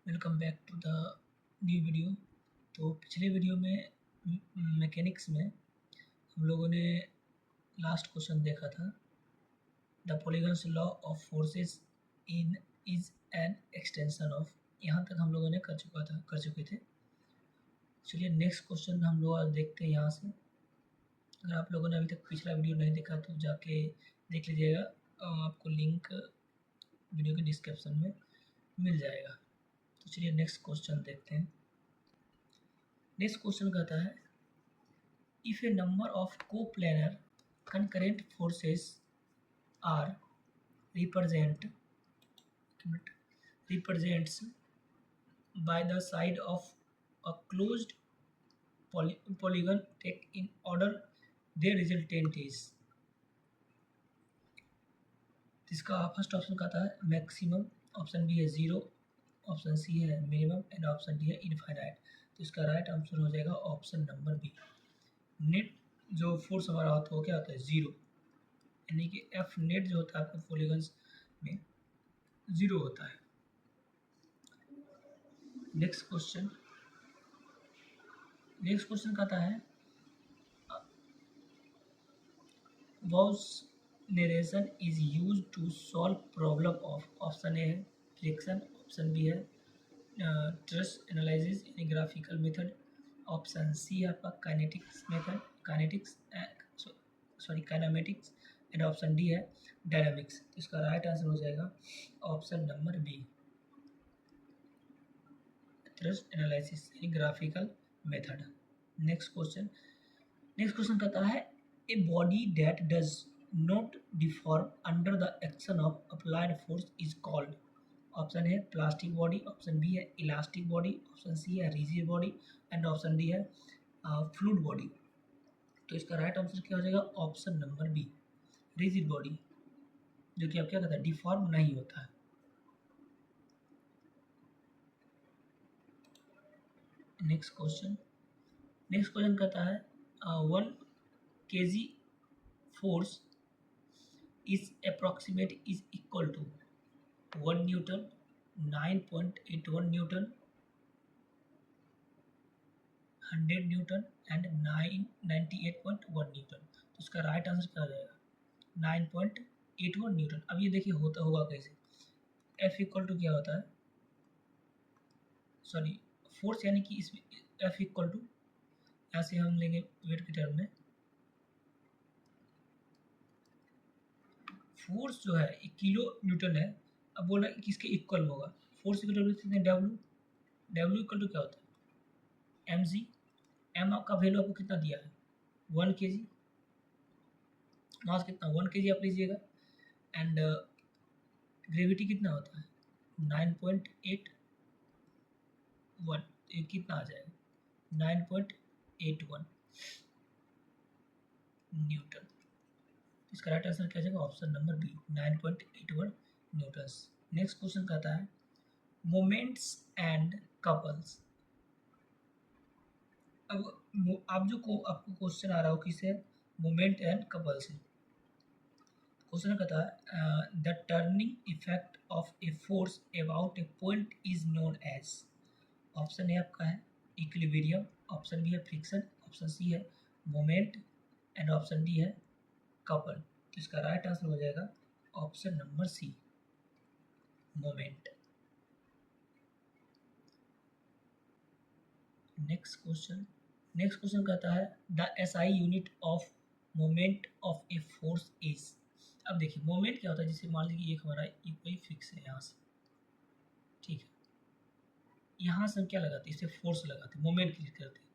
Welcome back to the new video. तो पिछले video में मैकेनिक्स में हम लोगों ने लास्ट क्वेश्चन देखा था। The polygons law of forces in is an extension of. यहाँ तक हम लोगों ने कर चुके थे। चलिए नेक्स्ट क्वेश्चन हम लोग आज देखते हैं यहाँ से। अगर आप लोगों ने अभी तक पिछला वीडियो नहीं देखा तो जाके देख लीजिएगा, आपको लिंक वीडियो के डिस्क्रिप्शन में मिल जाएगा। तो चलिए नेक्स्ट क्वेश्चन देखते हैं। नेक्स्ट क्वेश्चन कहता है, if a number of coplanar concurrent forces are represents by the side of a closed polygon take in order their resultant is। इसका फर्स्ट ऑप्शन कहता है मैक्सिमम, ऑप्शन बी है zero, option C है minimum and option D है infinite. तो इसका right answer हो जाएगा ऑप्शन नंबर बी। नेट जो फोर्स हमारा होता है वो क्या होता है ज़ीरो, यानी कि एफ नेट जो होता है आपके पॉलीगन्स में ज़ीरो होता है। नेक्स्ट क्वेश्चन कहता है Gauss narration is use to solve problem of. Option A है फ्रिक्शन, ऑप्शन बी है ट्रस्ट एनालिसिस यानी ग्राफिकल मेथड, ऑप्शन सी है आपका kinetics method kinematics and option D है डायनामिक्स। तो इसका राइट आंसर हो जाएगा option number B, truss analysis यानी ग्राफिकल मेथड। नेक्स्ट क्वेश्चन कहता है ए body that does not deform under the action of applied force is called. Option है plastic body, option B है इलास्टिक बॉडी, ऑप्शन सी है rigid body and option D है fluid body. तो इसका right answer क्या हो जाएगा option number B, rigid body, जो कि आप क्या कहते हैं डिफॉर्म नहीं होता है। नेक्स्ट क्वेश्चन कहता है 1 kg force is approximate is equal to 1 Newton, 9.81 Newton, 100 Newton and 98.1 Newton। तो इसका राइट आंसर क्या हो जाएगा 9.81 न्यूटन। अब ये देखिए होता होगा कैसे, F इक्वल टू क्या होता है, सॉरी फोर्स यानी कि इसमें F इक्वल टू यहाँ से हम लेंगे वेट के टर्म में, फोर्स जो है किलो न्यूटन है। अब बोल रहा है किसके इक्वल होगा, force equal to W equal to क्या होता है एम जी। एम आपका वैल्यू आपको कितना दिया है 1 kg, मास कितना 1 kg आप लीजिएगा, एंड ग्रेविटी कितना होता है 9.81, ये कितना आ जाएगा 9.81 न्यूटन। इसका राइट आंसर क्या जाएगा option number B 9.81 newtons. Next question कहता है मोमेंट्स एंड कपल्स। अब आप जो आपको क्वेश्चन आ रहा हो किसे, मोमेंट एंड कपल से। क्वेश्चन कहता है the turning effect of a force about a point is known as. Option A आपका है इक्विलिब्रियम, ऑप्शन बी है फ्रिक्शन, ऑप्शन सी है मोमेंट एंड ऑप्शन डी है कपल। तो इसका राइट आंसर हो जाएगा option number C, moment. Next question कहता है the SI unit of moment of a force is. अब देखिए मोमेंट क्या होता है, जैसे मान लीजिए एक हमारा ये कोई फिक्स है यहाँ से, ठीक है, यहाँ से हम क्या लगाते हैं इस पर फोर्स लगाते हैं, मोमेंट क्रिएट करते हैं।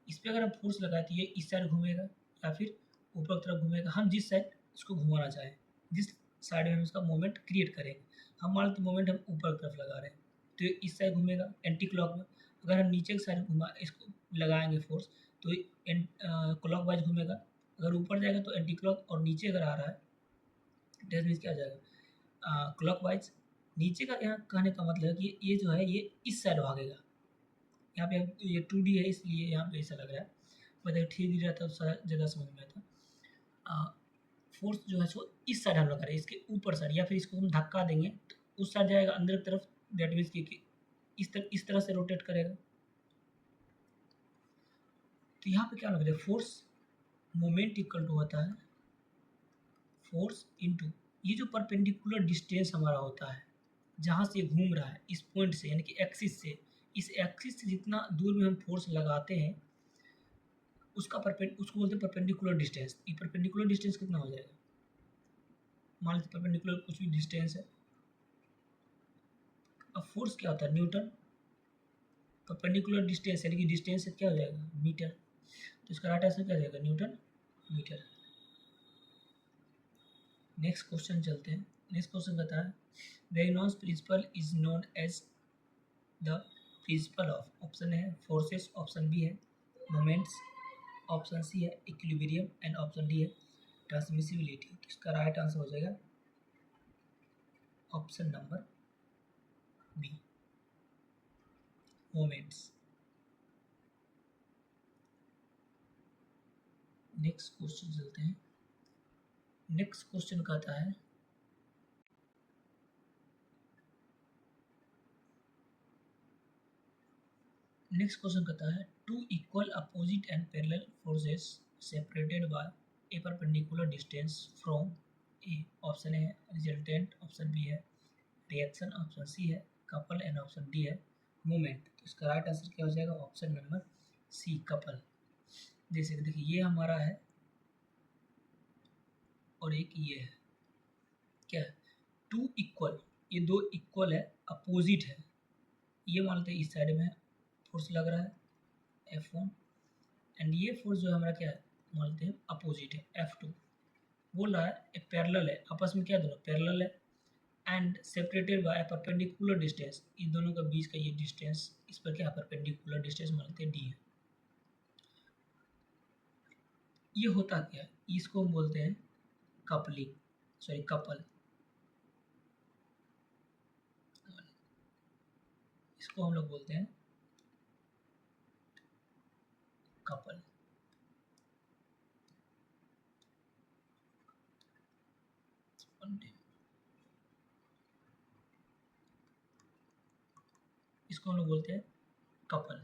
इस पर अगर हम फोर्स लगाते हैं ये इस साइड घूमेगा या फिर ऊपर की तरफ घूमेगा, हम जिस साइड इसको घुमाना चाहें, जिस साइड में हम इसका मोमेंट क्रिएट करेंगे। हम मान लेते मोमेंट हम ऊपर की तरफ लगा रहे हैं तो ये इस साइड घूमेगा एंटी क्लॉक में। अगर हम नीचे की साइड घुमा इसको लगाएंगे फोर्स तो क्लॉक वाइज घूमेगा। अगर ऊपर जाएगा तो एंटी क्लॉक, और नीचे अगर आ रहा है डेट मीन्स क्या आ जाएगा क्लॉक वाइज। नीचे का यहाँ कहने का मतलब है कि ये जो है ये इस साइड भागेगा। यहाँ पे ये 2D है इसलिए यहाँ पे ऐसा लग रहा है, मतलब ठीक दिख रहा था तो ज़्यादा समझ में आता। फोर्स जो है सो इस साइड हम लगा रहे हैं, इसके ऊपर साइड, या फिर इसको हम धक्का देंगे तो उस साइड जाएगा अंदर की तरफ, डेट मीन्स कि इस तरह से रोटेट करेगा। तो यहाँ पे क्या लग रहा है, फोर्स मोमेंट इक्वल टू होता है फोर्स इनटू ये जो परपेंडिकुलर डिस्टेंस हमारा होता है जहाँ से घूम रहा है इस पॉइंट से, यानी कि एक्सिस से, इस एक्सिस से जितना दूर में हम फोर्स लगाते हैं उसको बोलते हैं परपेंडिकुलर डिस्टेंस। ये परपेंडिकुलर डिस्टेंस कितना हो जाएगा, मान लीजिए परपेंडिकुलर कुछ भी डिस्टेंस है। अब फोर्स क्या होता है, न्यूटन। परपेंडिकुलर डिस्टेंस यानी कि डिस्टेंस से क्या हो जाएगा, मीटर। तो इसका राइट आंसर क्या हो जाएगा, न्यूटन मीटर। नेक्स्ट क्वेश्चन चलते हैं। नेक्स्ट क्वेश्चन कहता है Reynolds principle is known as the principle of, option है फोर्सेस, ऑप्शन बी है मोमेंट्स, ऑप्शन सी है इक्विलिब्रियम एंड ऑप्शन डी है ट्रांसमिसिबिलिटी। तो इसका राइट आंसर हो जाएगा option number B, moments. Next question चलते हैं। नेक्स्ट क्वेश्चन कहता है two equal opposite and parallel forces separated by a perpendicular distance from a, option A है रिजल्टेंट, ऑप्शन बी है रिएक्शन, ऑप्शन सी है couple and option D है movement. तो इसका राइट आंसर क्या हो जाएगा, ऑप्शन नंबर सी कपल। जैसे कि देखिए ये हमारा है और एक ये है, क्या है, टू इक्वल, ये दो इक्वल है, अपोजिट है। ये मान लेते हैं इस साइड में फोर्स लग रहा है F1 एंड ये फोर्स जो हमारा क्या है मान लेते हैं अपोजिट है F2। बोल रहा है पैरेलल है, आपस में क्या दोनों पैरेलल है and separated by perpendicular distance, इन दोनों के बीच का ये डिस्टेंस, इस पर क्या परपेंडिकुलर डिस्टेंस मान लेते हैं डी है। ये होता क्या है, इसको हम बोलते हैं कपलिंग, सॉरी कपल। इसको हम लोग बोलते हैं कपल। इसको हम लोग बोलते हैं कपल।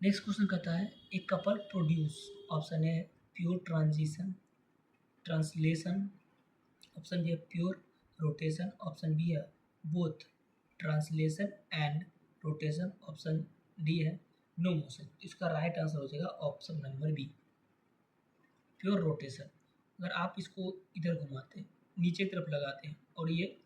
नेक्स्ट क्वेश्चन कहता है a couple produce, option A pure transition translation, option B है प्योर रोटेशन, ऑप्शन बी है both translation and rotation, option D है नो मोशन। इसका राइट आंसर हो जाएगा option number B, pure rotation. अगर आप इसको इधर घुमाते हैं, नीचे की तरफ लगाते हैं और ये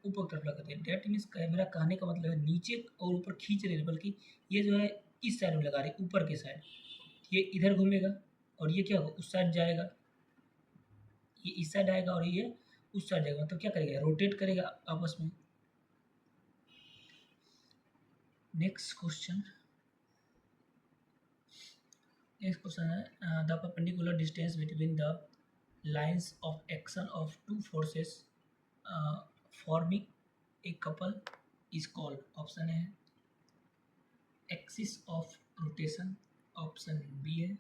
ऊपर की तरफ लगाते हैं, डेट मीन्स कैमरा कहने का मतलब है नीचे और ऊपर खींच रहे हैं, बल्कि ये जो है इस साइड में लगा रहे हैं, ऊपर के साइड। ये इधर घूमेगा और ये क्या होगा उस साइड जाएगा, ये इस साइड आएगा और ये उस साइड जाएगा, मतलब क्या करेगा रोटेट करेगा आपस में। नेक्स्ट क्वेश्चन है the perpendicular distance between the lines of action of two forces forming a couple is called, option है axis of rotation, option B है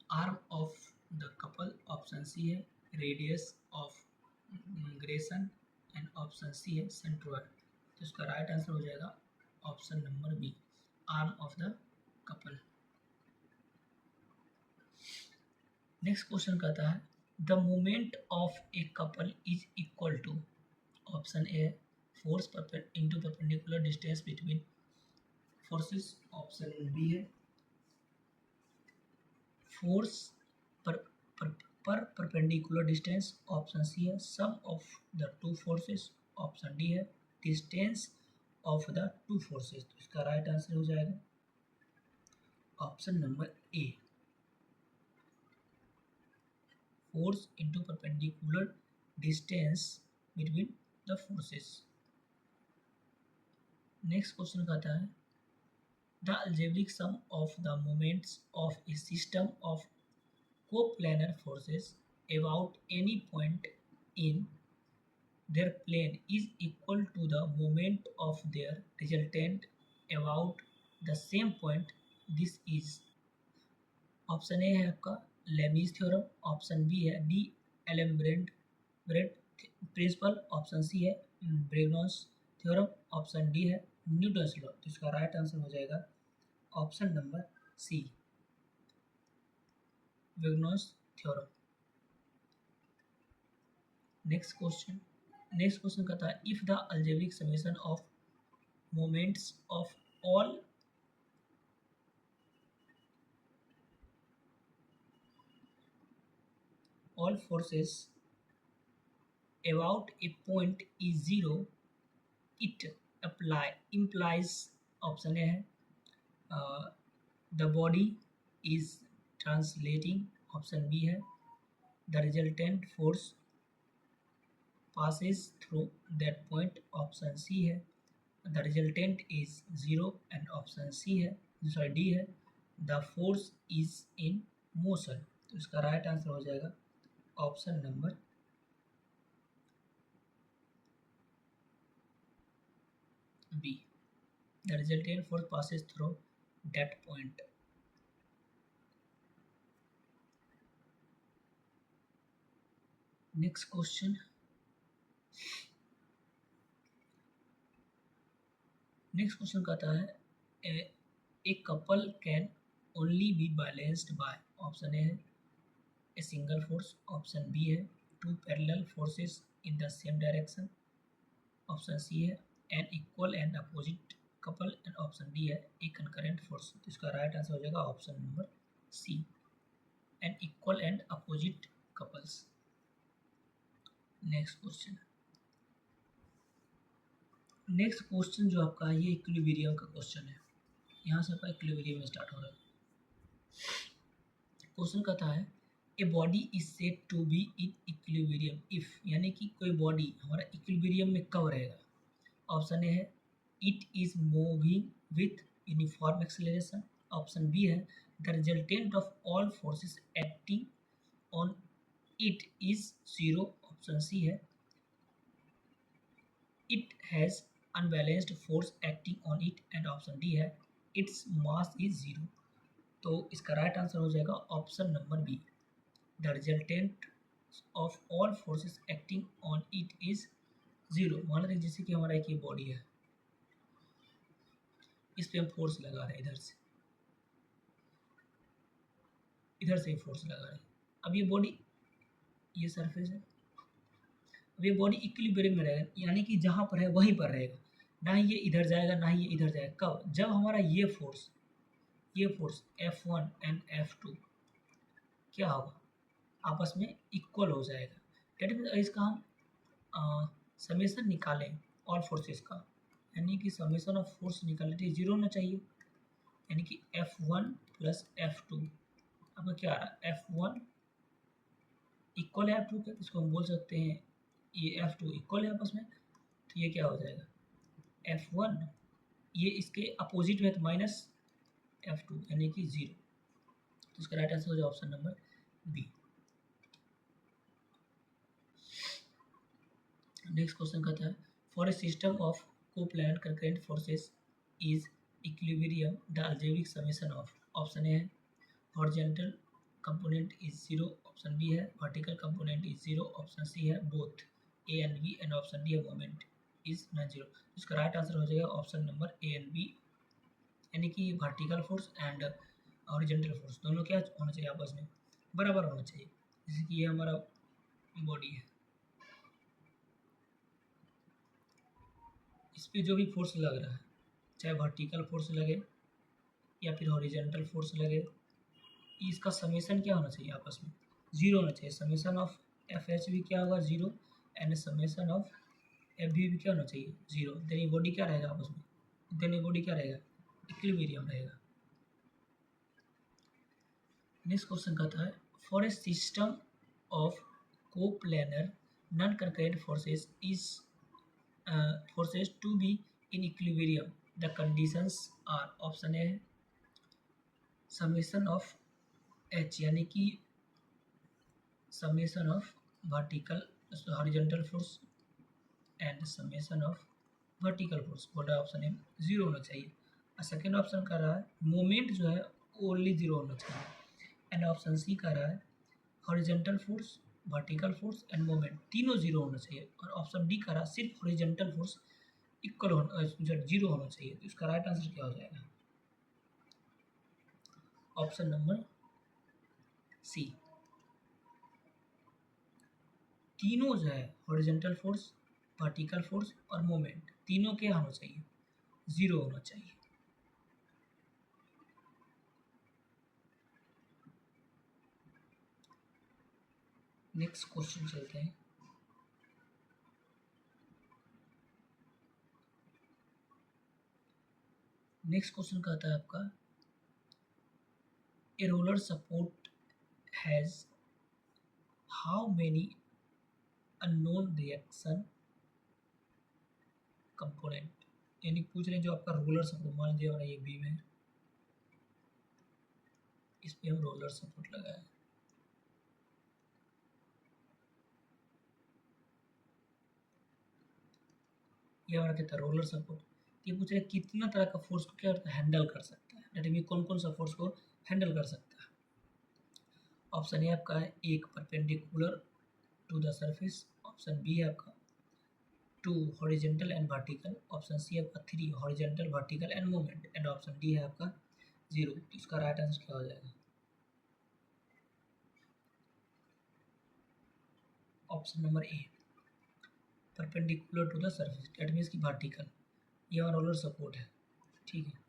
arm of the couple, option C है radius of gyration and option C है centroid. तो इसका right answer हो जाएगा option number B, arm of the couple. Next question कहता है the moment of a couple is equal to, option A force into perpendicular distance between forces, option B है force per perpendicular distance, option C है sum of the two forces, option D है distance of the two forces. तो इसका right answer हो जाएगा option number A, force into perpendicular distance between the forces. Next question कहता है the algebraic sum of the moments of a system of coplanar forces about any point in their plane is equal to the moment of their resultant about the same point. This is, option A है आपका Lami's theorem, option B है d'Alembert principle, option C है Varignon's theorem, option D है Newton's law. तो इसका right answer हो जाएगा option number C, Varignon's theorem. Next question कहता है if the algebraic summation of moments of all forces about a point is zero, it implies option A है the body is translating, option B है the resultant force passes through that point, option C है the resultant is zero and option C है sorry D है the force is in motion। तो इसका right answer हो जाएगा option number B, the resultant force passes through that point। Next question कहता है a couple can only be balanced by, option A है a single force, option B है two parallel forces in the same direction, option C है an equal and opposite couple and option D है a concurrent force. तो इसका right answer हो जाएगा option number C, an equal and opposite couples. Next question जो आपका है ये इक्विलिब्रियम का क्वेश्चन है। यहाँ से आपका इक्विलिब्रियम स्टार्ट हो रहा है। क्वेश्चन कहता है ए body is said to be in equilibrium if, यानी कि कोई बॉडी हमारा इक्विलिब्रियम में कब रहेगा। ऑप्शन ए है it is moving with uniform acceleration, option B है the resultant of all forces acting on it is zero, option C है it has unbalanced force acting on it and option D है its mass is zero. तो इसका right answer हो जाएगा option number B, the resultant of all forces acting on it is zero. मान लेते जैसे कि हमारा एक ये बॉडी है, इस पे हम फोर्स लगा रहे हैं, इधर से फोर्स लगा रहे हैं। अब ये बॉडी, ये सरफेस है, अब ये बॉडी इक्विलिब्रियम में रहेगा, यानी कि जहाँ पर है वहीं पर रहेगा, ना ही ये इधर जाएगा ना ही ये इधर जाएगा। कब? जब हमारा ये फोर्स F1 एंड F2 क्या होगा, आपस में इक्वल हो जाएगा। डेट मीन्स इसका हम समेशन निकालें ऑल फोर्सेस का, यानी कि समेशन ऑफ फोर्स निकालने के लिए जीरो होना चाहिए, यानी कि F1 प्लस F2 आपका क्या आ रहा है, F1 इक्वल है F2 के, इसको हम बोल सकते हैं ये F2 इक्वल है आपस में, तो ये क्या हो जाएगा F1, ये इसके अपोजिट में तो माइनस F2 यानी कि जीरो। तो इसका राइट आंसर हो जाए option number B. Next question कहता है for a system of coplanar concurrent forces is equilibrium the algebraic summation of, option A है horizontal component is zero, option B है vertical component is zero, option C है both A and B and option D है moment is non zero. इसका right answer हो जाएगा option number A and B, यानी कि vertical force and horizontal force दोनों क्या होना चाहिए, आपस में बराबर होना चाहिए। जैसे कि ये हमारा बॉडी है, इस पर जो भी फोर्स लग रहा है, चाहे वर्टिकल फोर्स लगे या फिर हॉरिजॉन्टल फोर्स लगे, इसका समेशन क्या होना चाहिए, आपस में जीरो होना चाहिए। समेशन ऑफ एफ एच भी क्या होगा zero and summation of F भी क्या होना चाहिए जीरो। देन ये बॉडी क्या रहेगा आपस में, देन ये बॉडी क्या रहेगा इक्विलिब्रियम रहेगा। नेक्स्ट क्वेश्चन कहता है for a system of coplanar non concurrent forces is forces to be in equilibrium the conditions are, option A है समेशन ऑफ एच, यानी कि summation of vertical horizontal force and summation of vertical force, बोला option A zero होना चाहिए। और second option कर रहा है मोमेंट जो है ओनली जीरो होना चाहिए, एंड ऑप्शन सी कर रहा है horizontal force vertical force and moment तीनों जीरो होना चाहिए, और ऑप्शन डी कह रहा सिर्फ हॉरिजॉन्टल फोर्स इक्वल होना, जीरो होना चाहिए। तो इसका राइट आंसर क्या हो जाएगा? Option number C. तीनों जो है हॉरिजॉन्टल फोर्स, वर्टिकल फोर्स और मोमेंट तीनों क्या होना चाहिए? जीरो होना चाहिए। नेक्स्ट क्वेश्चन चलते हैं। नेक्स्ट क्वेश्चन कहता है आपका a roller support has how many unknown reaction component, यानी पूछ रहे हैं जो आपका रोलर सपोर्ट, मान लीजिए हमारा ये बीम है, इस पे हम रोलर सपोर्ट लगाए, ये हमारा कहता है रोलर सपोर्ट। ये पूछ रहे हैं कितना तरह का फोर्स को क्या करता है? हैंडल कर सकता है, दैट मीन कौन कौन सा फोर्स को हैंडल कर सकता है। ऑप्शन ए आपका है एक perpendicular to the surface, option B है आपका two horizontal and vertical, option C है आपका three horizontal vertical and moment, and option D है आपका जीरो। इसका राइट आंसर क्या हो जाएगा? Option number A perpendicular to the surface, that means की वर्टिकल, ये हमारा रोलर सपोर्ट है, ठीक है।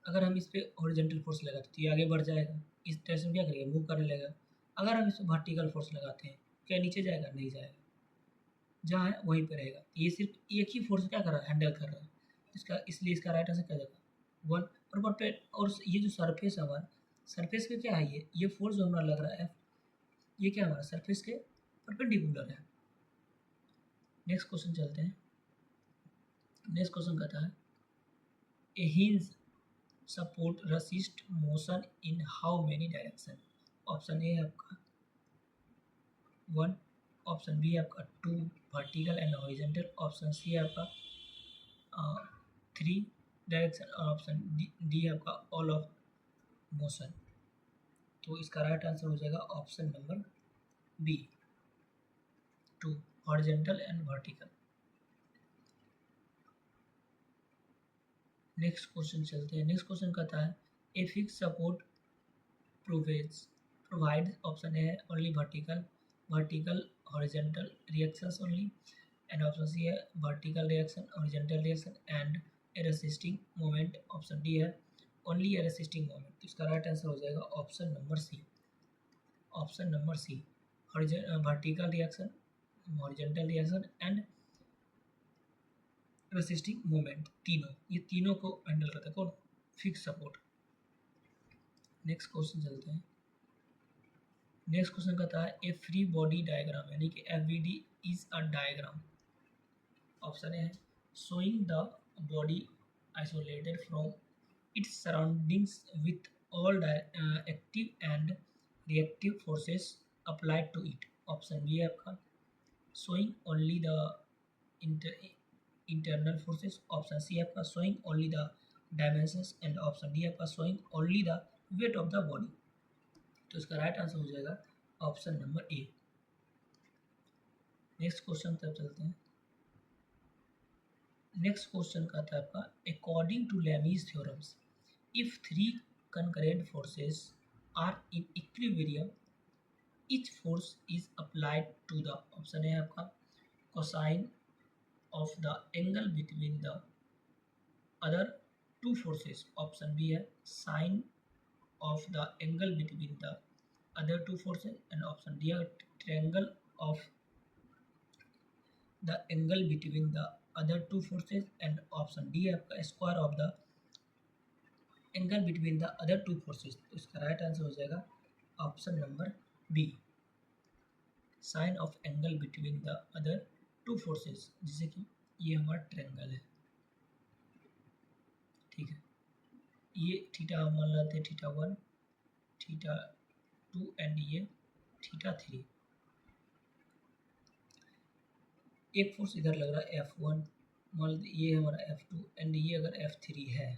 अगर हम इस पर हॉरिजेंटल फोर्स लगाते तो ये आगे बढ़ जाएगा, इस डायरेक्शन में क्या करेगा? मूव करने लगेगा। अगर हम इस पर वर्टिकल फोर्स लगाते हैं, क्या नीचे जाएगा? नहीं जाएगा, जहाँ है वहीं पर रहेगा। ये सिर्फ एक ही फोर्स क्या कर रहा है? हैंडल कर रहा है। इसका इसलिए इसका राइट आंसर क्या जाएगा? वन। और पर और ये जो सरफेस है हमारा, सरफेस पे क्या है? ये फोर्स जो हमारा लग रहा है, ये क्या हमारा सरफेस के परपेंडिकुलर है। नेक्स्ट क्वेश्चन चलते हैं। नेक्स्ट क्वेश्चन कहता है a hinge support resist motion in how many direction. Option A है आपका वन, ऑप्शन बी है आपका two vertical and horizontal, option C है आपका थ्री डायरेक्शन, और ऑप्शन डी है आपका ऑल ऑफ मोशन। तो इसका राइट आंसर हो जाएगा option number B two horizontal and vertical. Next question चलते हैं। नेक्स्ट क्वेश्चन कहता है a fix support provides option A only vertical horizontal reactions only, and option C है vertical reaction horizontal reaction and a resisting moment, option D है only a resisting moment। तो इसका right answer हो जाएगा option number C. Option number C vertical reaction, horizontal reaction and resisting moment, तीनों ये तीनों को हैंडल करता है कौन? Fix support. नेक्स्ट क्वेश्चन चलते हैं। नेक्स्ट क्वेश्चन कहता है ए फ्री बॉडी डायग्राम, यानी कि FBD is a diagram. Option A है showing the body isolated from its surroundings with all active and reactive forces applied to it, option B है आपका showing only the internal forces, option C है आपका showing only the dimensions, and option D है आपका showing only the weight of the body. तो इसका right answer हो जाएगा option number A. Next question तब चलते हैं। नेक्स्ट क्वेश्चन का था आपका according to Lami's theorems if three concurrent forces are in equilibrium each force is applied to the, option है आपका cosine of the angle between the other two forces, option B है sine of the angle between the other two forces, and option D है triangle of the angle between the other two forces, and option D है आपका square of the angle between the other two forces। तो इसका right answer हो जाएगा option number B sine of angle between the other two forces, जैसे कि ये हमारा ट्रायंगल है, ठीक है। ये थीटा हम मान लेते हैं theta one, theta two and ये थीटा थ्री। एक फोर्स इधर लग रहा है F1, मान लीजिए ये हमारा F2 एंड ये अगर F3 है,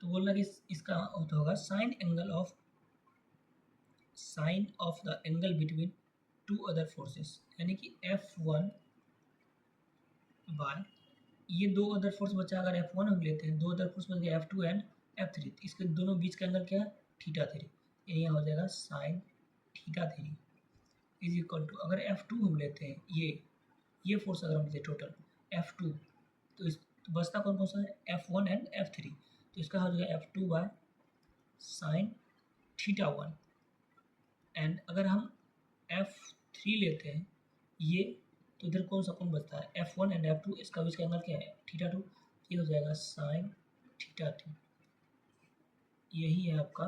तो बोल रहा कि इसका होता होगा sine of the angle between two other forces, यानी कि F1 बाय, ये दो अदर फोर्स बचा, अगर F1 हम लेते हैं, दो अदर फोर्स बच गया F2 एंड F3, तो इसके दोनों बीच का एंगल क्या है, θ3, यानी यहाँ हो जाएगा साइन θ3 इज इक्वल टू, अगर F2 हम लेते हैं, ये फोर्स अगर हम लेते हैं टोटल F2, तो इस तो बचता कौन कौन सा है, F1 एंड F3, तो इसका हो जाएगा F2 बाय साइन θ1, एंड अगर हम F3 लेते हैं ये, तो इधर कौन सा कौन बचता है, F1 एंड F2, इसका बीच का एंगल क्या है, θ2, ये हो जाएगा साइन θ2। यही है आपका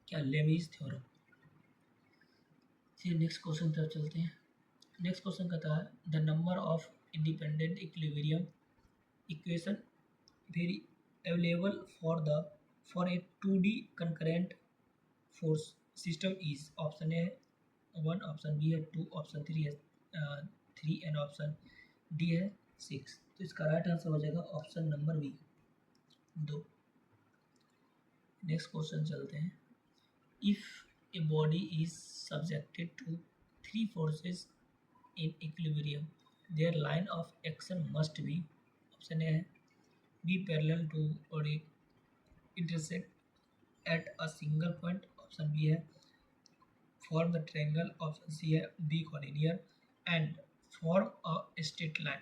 क्या, लेमीज थ्योरम। फिर नेक्स्ट क्वेश्चन तरफ चलते हैं। नेक्स्ट क्वेश्चन कहता है the number of independent equilibrium equation very available for a 2D concurrent force system is, option A है 1, ऑप्शन बी है 2, ऑप्शन 3 है 3 एंड ऑप्शन डी है 6। तो इसका राइट आंसर हो जाएगा option number B 2। Next question चलते हैं। If a body is subjected to 3 forces in equilibrium their line of action must be, option A है बी पैरेलल टू और intersect at a single point, option B है form the triangle, option C है be collinear and form a straight line.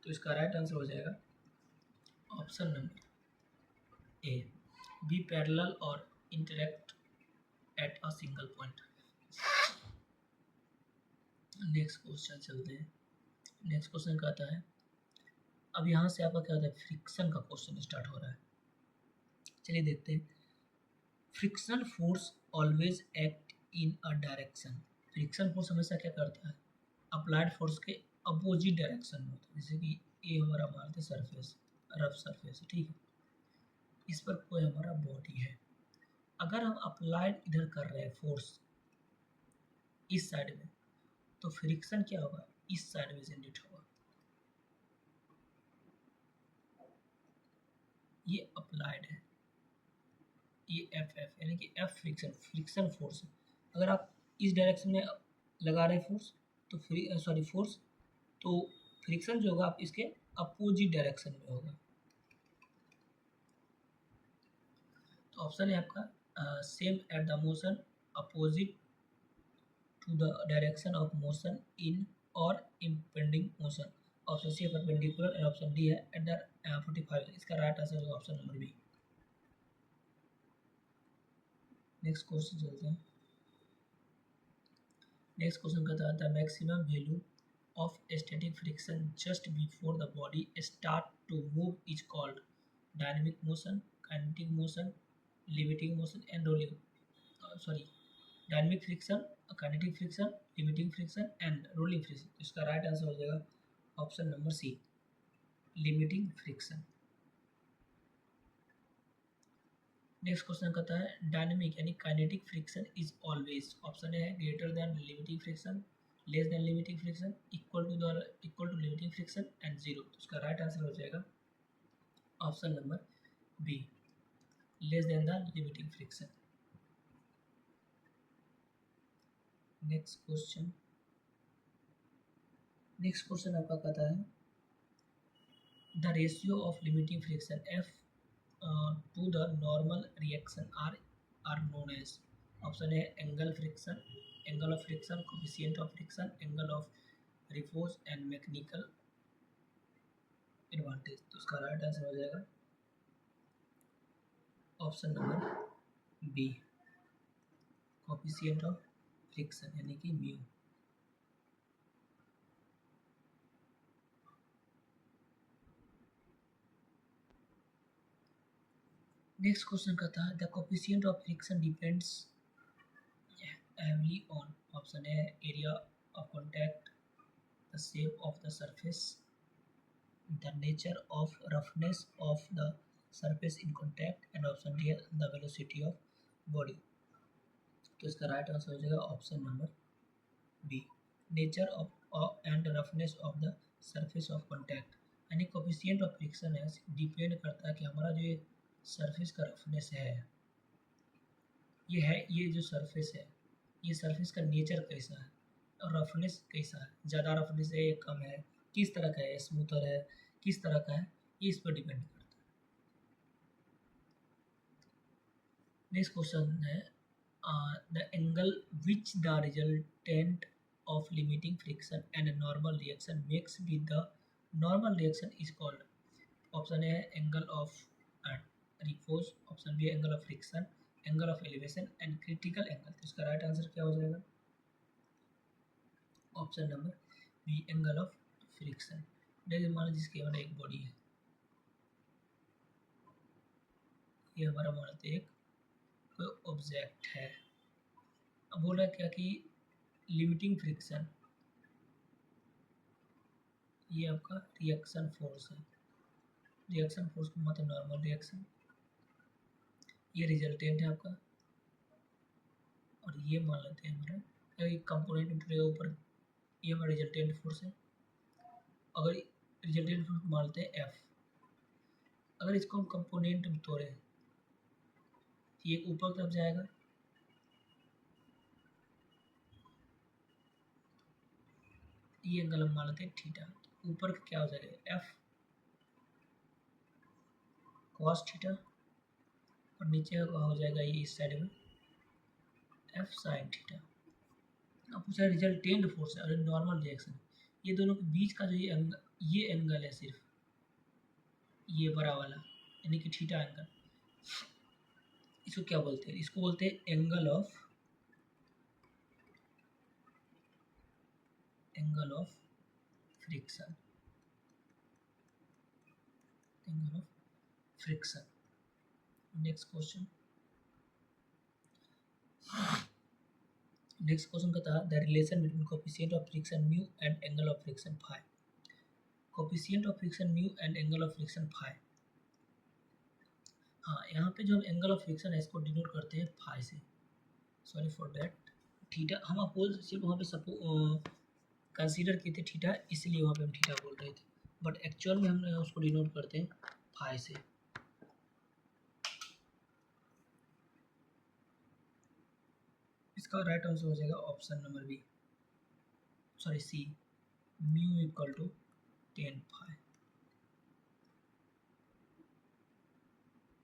तो इसका right answer हो जाएगा option number A be parallel और intersect eight a single point. Next question चलते हैं। Next question कहता है, अब यहाँ से आपका क्या होता है, फ्रिक्शन का क्वेश्चन स्टार्ट हो रहा है। चलिए देखते हैं। Friction force always act in a direction, friction force हमेशा क्या करता है, अप्लाइड फोर्स के अपोजिट डायरेक्शन में होता है। जैसे कि ये हमारा मानते सरफेस, रफ सरफेस, ठीक है, इस पर कोई हमारा बॉडी है, अगर हम अप्लाइड इधर कर रहे हैं फोर्स इस साइड में, तो फ्रिक्शन क्या होगा, इस साइड में जनरेट होगा। ये अप्लाइड है, ये एफ यानी कि एफ फ्रिक्शन फोर्स है। अगर आप इस डायरेक्शन में लगा रहे फोर्स, तो फोर्स, तो फ्रिक्शन जो होगा आप इसके अपोजिट डायरेक्शन में होगा। तो ऑप्शन है आपका same at the motion opposite to the direction of motion in और इम्पेंडिंग मोशन, ऑप्शन सी है परपेंडिकुलर एंड ऑप्शन डी है एट द 45। इसका राइट आंसर होगा option number B. Next question चलते हैं। नेक्स्ट क्वेश्चन कहता है the maximum value of static friction just before the body start to move is called dynamic motion, kinetic motion, limiting motion and rolling, sorry dynamic friction, kinetic friction, limiting friction and rolling friction. इसका right answer हो जाएगा option number C limiting friction. Next question कहता है dynamic यानी kinetic friction is always, option A है greater than limiting friction, less than limiting friction, equal to limiting friction and zero. तो इसका right answer हो जाएगा option number B less than the limiting friction. Next question आपका कहता है the ratio of limiting friction F to the normal reaction are known as, option A angle friction, angle of friction, coefficient of friction, angle of repose and mechanical advantage। तो इसका right answer हो जाएगा option number B coefficient of friction यानी कि mu. Next question कहता है the coefficient of friction depends heavily on, option A area of contact, the shape of the surface, the nature of roughness of the surface in contact and option D the velocity of body। तो इसका right answer हो जाएगा option number be nature of and roughness of the surface of contact, यानी coefficient of friction है depend करता है कि हमारा जो सरफेस का रफनेस है, ये जो सरफेस है, ये सरफेस का नेचर कैसा है और रफनेस कैसा है, ज़्यादा रफनेस है या कम है, किस तरह का है, स्मूथर है, किस तरह का है, ये इस पर डिपेंड करता है। नेक्स्ट क्वेश्चन है the angle which the resultant of limiting friction and normal reaction makes with the normal reaction is called. Option A है angle of repose, option B angle of friction, angle of elevation and critical angle. तो इसका right answer क्या हो जाएगा? Option number B angle of friction. जैसे मान लो जिसकी हमारा एक बॉडी है, ये हमारा मान लेते एक कोई ऑब्जेक्ट है। अब बोला क्या कि लिमिटिंग फ्रिक्शन, ये आपका रिएक्शन फोर्स है, रिएक्शन फोर्स को मतलब नॉर्मल रिएक्शन, ये रिजल्टेंट है आपका, और ये मान लेते हैं हमारा एक कंपोनेंट उठेगा ऊपर, ये हमारा रिजल्टेंट फोर्स है। अगर रिजल्टेंट फोर्स मानते हैं एफ, अगर इसको हम कंपोनेंट में तोड़े, ये ऊपर तरफ जाएगा, ये एंगल हम मान लेते हैं थीटा। ऊपर का क्या हो जाएगा? एफ कॉस थीटा, और नीचे का हो जाएगा ये इस साइड में एफ साइन थीटा। अब पूछा रिजल्टेंट फोर्स है और नॉर्मल रिएक्शन, ये दोनों के बीच का जो ये एंगल है, सिर्फ ये बड़ा वाला यानी कि थीटा एंगल, इसको क्या बोलते हैं? इसको बोलते हैं angle of friction, angle of friction. Next question, next question कहता है the relation between coefficient of friction mu and angle of friction phi. Coefficient of friction mu and angle of friction phi. हाँ, यहाँ पे जो हम angle of friction है इसको denote करते हैं फाई से, सॉरी फॉर दैट थीटा, हम अपोज सिर्फ वहाँ पे सपो कंसीडर किए थे थीटा, इसलिए वहाँ पे हम थीटा बोल रहे थे, बट एक्चुअल में हम उसको डिनोट करते हैं फाई से। इसका राइट आंसर हो जाएगा option number B, sorry C, mu equal to 10 phi.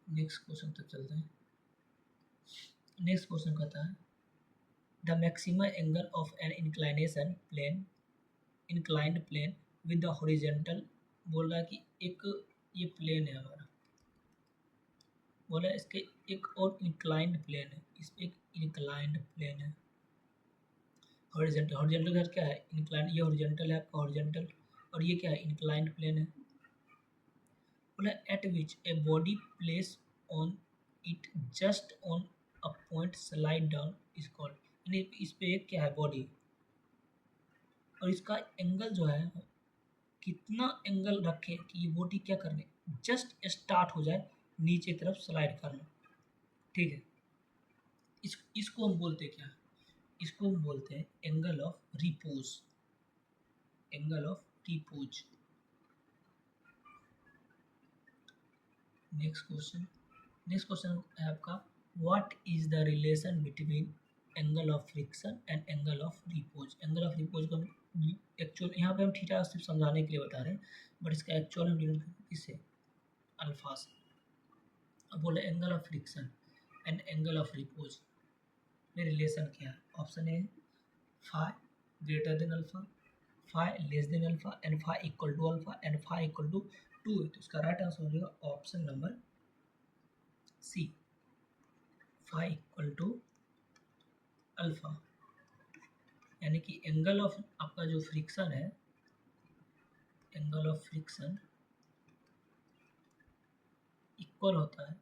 Next question तक चलते हैं। नेक्स्ट क्वेश्चन कहता है the maximum angle of an inclination plane, inclined plane with the horizontal, बोल रहा है कि एक ये प्लेन है हमारा, बोला इसके एक और इंक्लाइंड प्लेन है, इस पे एक इंक्लाइंड प्लेन है, हॉरिजॉन्टल, हॉरिजॉन्टल का क्या है? इंक्लाइंड, ये हॉरिजॉन्टल है आपका हॉरिजॉन्टल, और ये क्या है? इंक्लाइंड प्लेन है। बोला eight which a body place on it just on a point slide down is called, यानी इस पे एक क्या है? बॉडी, और इसका एंगल जो है कितना एंगल रखे कि ये बॉडी क्या करने, जस्ट स्टार्ट हो जाए नीचे तरफ स्लाइड करना, ठीक है। इसको हम बोलते क्या? इसको हम बोलते हैं angle of repose, angle of repose. Next question, next question है आपका what is the relation between angle of friction and angle of repose. Angle of repose को हम एक्चुअल, यहाँ पे हम थीटा सिर्फ समझाने के लिए बता रहे हैं, बट इसका एक्चुअल हम डिनोट करते हैं किससे? अल्फा से। अब बोले angle of friction and angle of repose में रिलेशन क्या है? Option A phi greater than alpha, phi less than alpha, and phi equal to alpha, and phi equal to 2 है। तो इसका राइट आंसर हो जाएगा option number C, phi equal to alpha, यानी कि एंगल ऑफ आपका जो फ्रिक्शन है, एंगल ऑफ फ्रिक्शन इक्वल होता है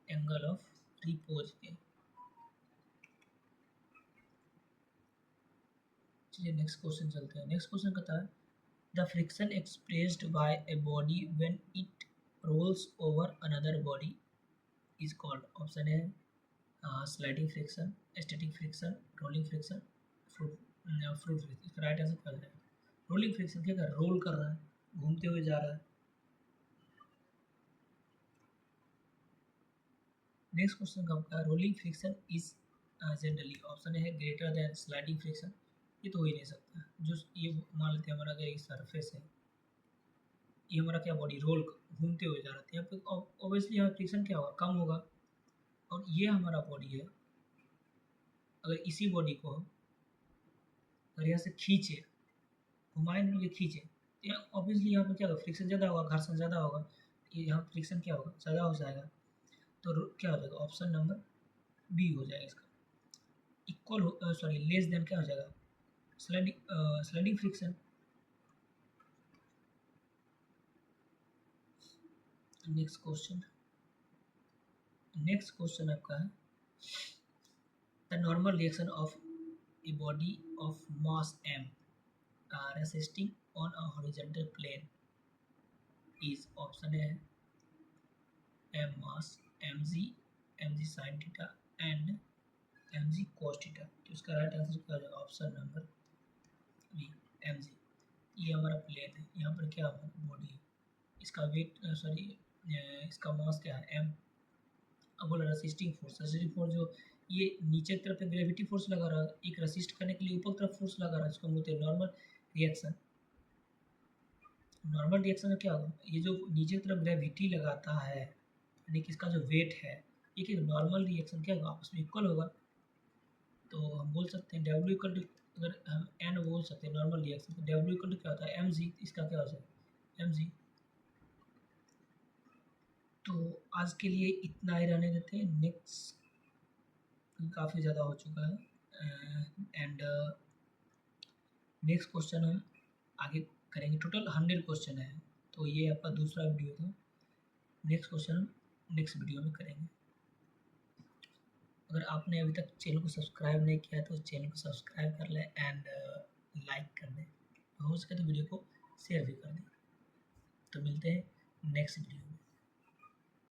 एंगल ऑफ रिपोज के। चलिए नेक्स्ट क्वेश्चन चलते हैं। नेक्स्ट क्वेश्चन कहता है the friction experienced by a body when it rolls over another body is called. Option है sliding friction, static friction, rolling friction, fluid fluid friction. इसका right answer क्या है? रोलिंग फ्रिक्शन क्या कर, रोल कर रहा है, घूमते हुए जा रहा है, नेक्स्ट क्वेश्चन का आपका rolling friction is generally, option है ग्रेटर देन स्लाइडिंग फ्रिक्शन, ये तो हो ही नहीं सकता। जो ये मान लेते हैं हमारा अगर ये सरफेस है, ये हमारा क्या बॉडी रोल घूमते हुए जा रहा है, यहाँ पे ऑब्वियसली यहाँ फ्रिक्शन क्या होगा, कम होगा। और ये हमारा बॉडी है, अगर इसी बॉडी को हम अगर यहाँ से खींचे, घुमाए नहीं खींचे, तो यहाँ ऑब्वियसली यहाँ पे क्या होगा, फ्रिक्शन ज़्यादा होगा, घर्षण ज़्यादा होगा, ये यहाँ फ्रिक्शन क्या होगा, ज़्यादा हो जाएगा। तो क्या हो जाएगा, ऑप्शन नंबर बी हो जाएगा इसका। इक्वल सॉरी लेस देन क्या हो जाएगा, स्लाइडिंग फ्रिक्शन। नेक्स्ट क्वेश्चन आपका है the normal reaction of a body of mass m resisting on a horizontal plane is, option है m mass mg sin theta and mg cos theta. तो इसका right answer क्या हो जाएगा, option number B mg। ये हमारा plane है, यहाँ पर क्या बॉडी है, इसका वेट सॉरी इसका मास क्या है m। अब बोला रेसिस्टिंग फोर्स जो ये नीचे की तरफ ग्रेविटी फोर्स लगा रहा है, एक रेसिस्ट करने के लिए ऊपर तरफ फोर्स लगा रहा है, इसको बोलते हैं नॉर्मल रिएक्शन। नॉर्मल रिएक्शन में क्या होगा, ये जो नीचे की तरफ ग्रेविटी लगाता है यानी कि इसका जो वेट है, ये नॉर्मल रिएक्शन क्या होगा, आपस में इक्वल होगा। तो हम बोल सकते हैं डब्ल्यू इक्वल टू, अगर हम एन बोल सकते हैं नॉर्मल रिएक्शन, तो डब्ल्यू इक्वल टू क्या होता है एम जी, इसका क्या हो जाएगा एम जी। तो आज के लिए इतना ही रहने देते हैं, नेक्स्ट काफ़ी ज़्यादा हो चुका है एंड नेक्स्ट क्वेश्चन हम आगे करेंगे। टोटल 100 क्वेश्चन है, तो ये आपका दूसरा वीडियो था। नेक्स्ट क्वेश्चन हम नेक्स्ट वीडियो में करेंगे। अगर आपने अभी तक चैनल को सब्सक्राइब नहीं किया तो चैनल को सब्सक्राइब कर लें एंड लाइक कर दें, हो सके तो वीडियो को शेयर भी कर दें। तो मिलते हैं नेक्स्ट वीडियो में।